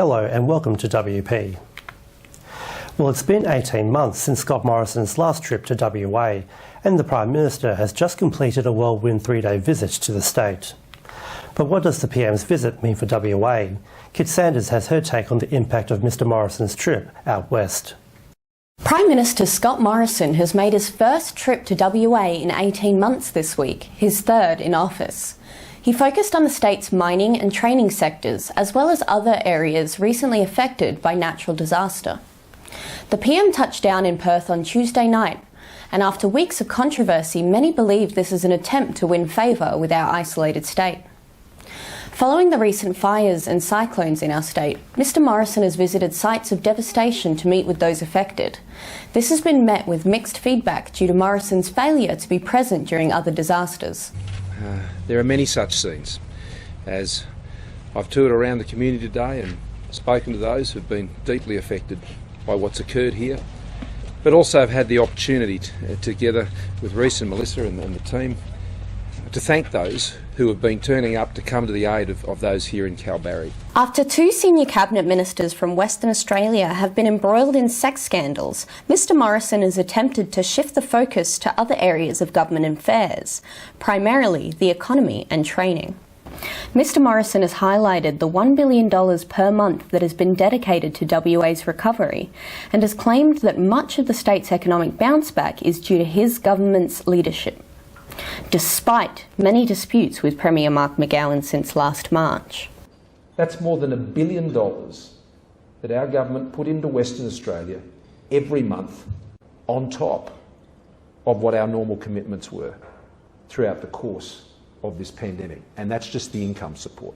Hello and welcome to WP. Well, it's been 18 months since Scott Morrison's last trip to WA, and the Prime Minister has just completed a whirlwind 3-day visit to the state. But what does the PM's visit mean for WA? Kit Sanders has her take on the impact of Mr Morrison's trip out west. Prime Minister Scott Morrison has made his first trip to WA in 18 months this week, his third in office. He focused on the state's mining and training sectors, as well as other areas recently affected by natural disaster. The PM touched down in Perth on Tuesday night, and after weeks of controversy, many believe this is an attempt to win favour with our isolated state. Following the recent fires and cyclones in our state, Mr Morrison has visited sites of devastation to meet with those affected. This has been met with mixed feedback due to Morrison's failure to be present during other disasters. There are many such scenes, as I've toured around the community today and spoken to those who've been deeply affected by what's occurred here, but also have had the opportunity together with Reece and Melissa and the team to thank those who have been turning up to come to the aid of those here in Kalbarri. After two senior cabinet ministers from Western Australia have been embroiled in sex scandals, Mr Morrison has attempted to shift the focus to other areas of government affairs, primarily the economy and training. Mr Morrison has highlighted the $1 billion per month that has been dedicated to WA's recovery, and has claimed that much of the state's economic bounce back is due to his government's leadership, despite many disputes with Premier Mark McGowan since last March. That's more than $1 billion that our government put into Western Australia every month, on top of what our normal commitments were throughout the course of this pandemic, and that's just the income support.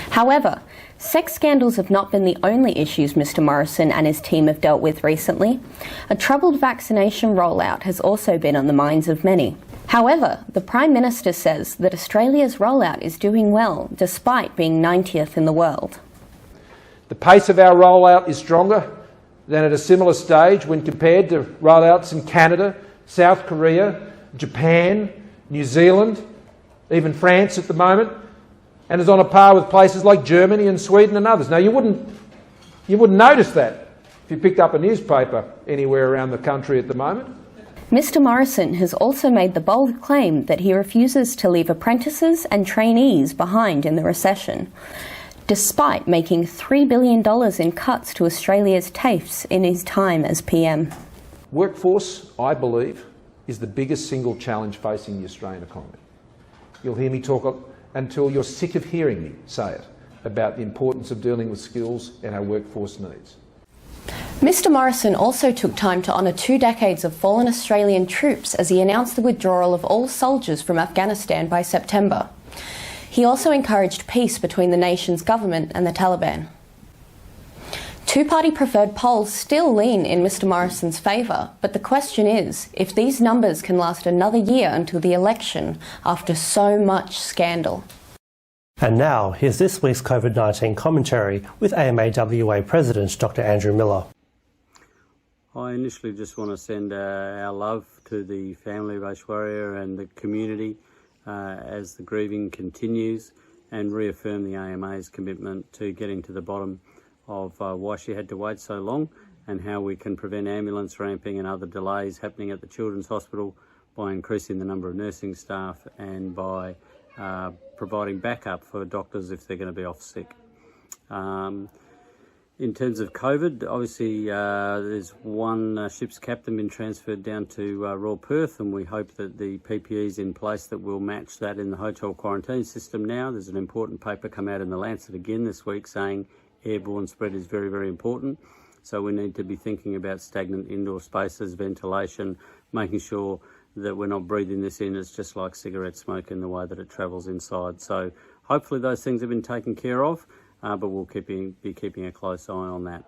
However, sex scandals have not been the only issues Mr Morrison and his team have dealt with recently. A troubled vaccination rollout has also been on the minds of many. However, the Prime Minister says that Australia's rollout is doing well, despite being 90th in the world. The pace of our rollout is stronger than at a similar stage when compared to rollouts in Canada, South Korea, Japan, New Zealand, even France at the moment, and is on a par with places like Germany and Sweden and others. Now, you wouldn't notice that if you picked up a newspaper anywhere around the country at the moment. Mr Morrison has also made the bold claim that he refuses to leave apprentices and trainees behind in the recession, despite making $3 billion in cuts to Australia's TAFEs in his time as PM. Workforce, I believe, is the biggest single challenge facing the Australian economy. You'll hear me talk until you're sick of hearing me say it, about the importance of dealing with skills and our workforce needs. Mr Morrison also took time to honour 2 decades of fallen Australian troops as he announced the withdrawal of all soldiers from Afghanistan by September. He also encouraged peace between the nation's government and the Taliban. Two-party preferred polls still lean in Mr Morrison's favour, but the question is if these numbers can last another year until the election after so much scandal. And now, here's this week's COVID-19 commentary with AMAWA President Dr Andrew Miller. I initially just want to send our love to the family of Aishwarya and the community as the grieving continues, and reaffirm the AMA's commitment to getting to the bottom of why she had to wait so long and how we can prevent ambulance ramping and other delays happening at the Children's Hospital by increasing the number of nursing staff and by providing backup for doctors if they're going to be off sick. In terms of COVID, obviously there's one ship's captain been transferred down to Royal Perth, and we hope that the PPE is in place that will match that in the hotel quarantine system now. There's an important paper come out in the Lancet again this week saying airborne spread is very, very important. So we need to be thinking about stagnant indoor spaces, ventilation, making sure that we're not breathing this in. It's just like cigarette smoke in the way that it travels inside. So hopefully those things have been taken care of, but we'll be keeping a close eye on that.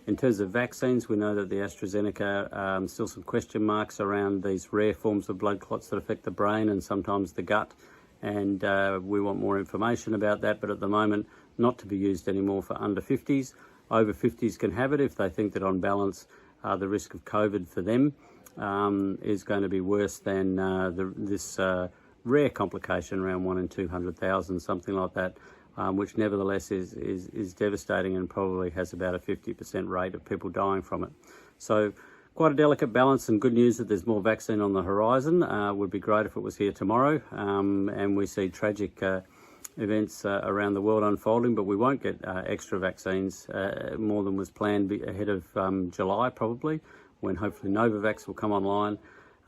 In terms of vaccines, we know that the AstraZeneca, still some question marks around these rare forms of blood clots that affect the brain and sometimes the gut, and we want more information about that, but at the moment not to be used anymore for under 50s. Over 50s can have it if they think that on balance the risk of COVID for them is going to be worse than this rare complication, around 1 in 200,000, something like that. which nevertheless is devastating and probably has about a 50% rate of people dying from it. So quite a delicate balance, and good news that there's more vaccine on the horizon. Would be great if it was here tomorrow, and we see tragic events around the world unfolding, but we won't get extra vaccines more than was planned ahead of July probably, when hopefully Novavax will come online.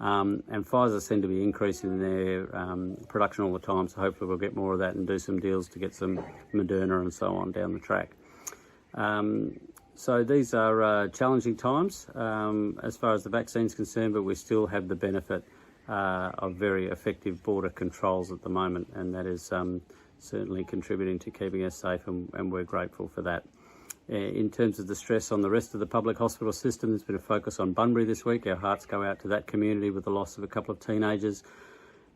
And Pfizer seem to be increasing their production all the time, so hopefully we'll get more of that and do some deals to get some Moderna and so on down the track. So these are challenging times as far as the vaccine's concerned, but we still have the benefit of very effective border controls at the moment, and that is certainly contributing to keeping us safe, and we're grateful for that. In terms of the stress on the rest of the public hospital system, there's been a focus on Bunbury this week. Our hearts go out to that community with the loss of a couple of teenagers,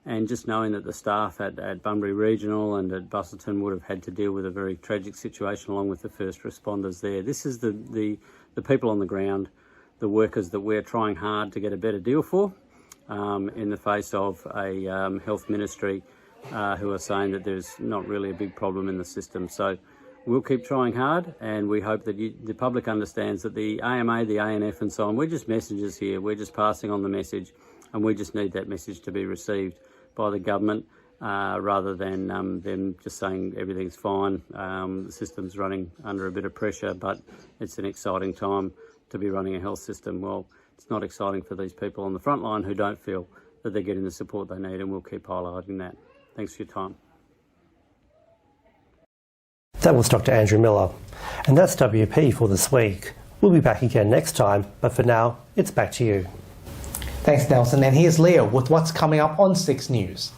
and just knowing that the staff at Bunbury Regional and at Busselton would have had to deal with a very tragic situation along with the first responders there. This is the people on the ground, the workers that we're trying hard to get a better deal for in the face of a health ministry who are saying that there's not really a big problem in the system. So we'll keep trying hard, and we hope that the public understands that the AMA, the ANF and so on, we're just messengers here. We're just passing on the message, and we just need that message to be received by the government rather than them just saying everything's fine. The system's running under a bit of pressure, but it's an exciting time to be running a health system. Well, it's not exciting for these people on the front line who don't feel that they're getting the support they need, and we'll keep highlighting that. Thanks for your time. That was Dr. Andrew Miller. And that's WP for this week. We'll be back again next time, but for now, it's back to you. Thanks, Nelson. And here's Leo with what's coming up on 6 News.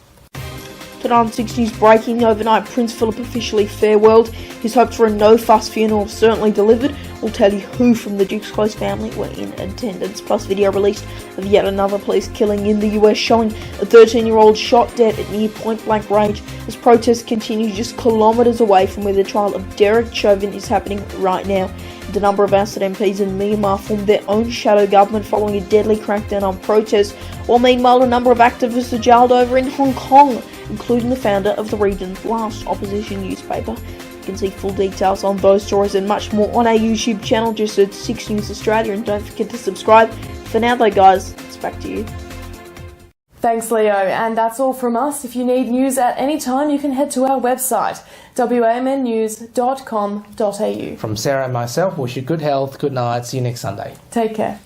Tonight on 6 News breaking, overnight Prince Philip officially farewelled. His hopes for a no-fuss funeral certainly delivered. We'll tell you who from the Duke's close family were in attendance. Plus video released of yet another police killing in the US, showing a 13-year-old shot dead at near point-blank range as protests continue just kilometres away from where the trial of Derek Chauvin is happening right now. The number of ousted MPs in Myanmar formed their own shadow government following a deadly crackdown on protests, while meanwhile a number of activists are jailed over in Hong Kong, including the founder of the region's last opposition newspaper. You can see full details on those stories and much more on our YouTube channel. Just search 6 News Australia and don't forget to subscribe. For now though guys, it's back to you. Thanks Leo, and that's all from us. If you need news at any time, you can head to our website, wamnnews.com.au. From Sarah and myself, wish you good health, good night, see you next Sunday. Take care.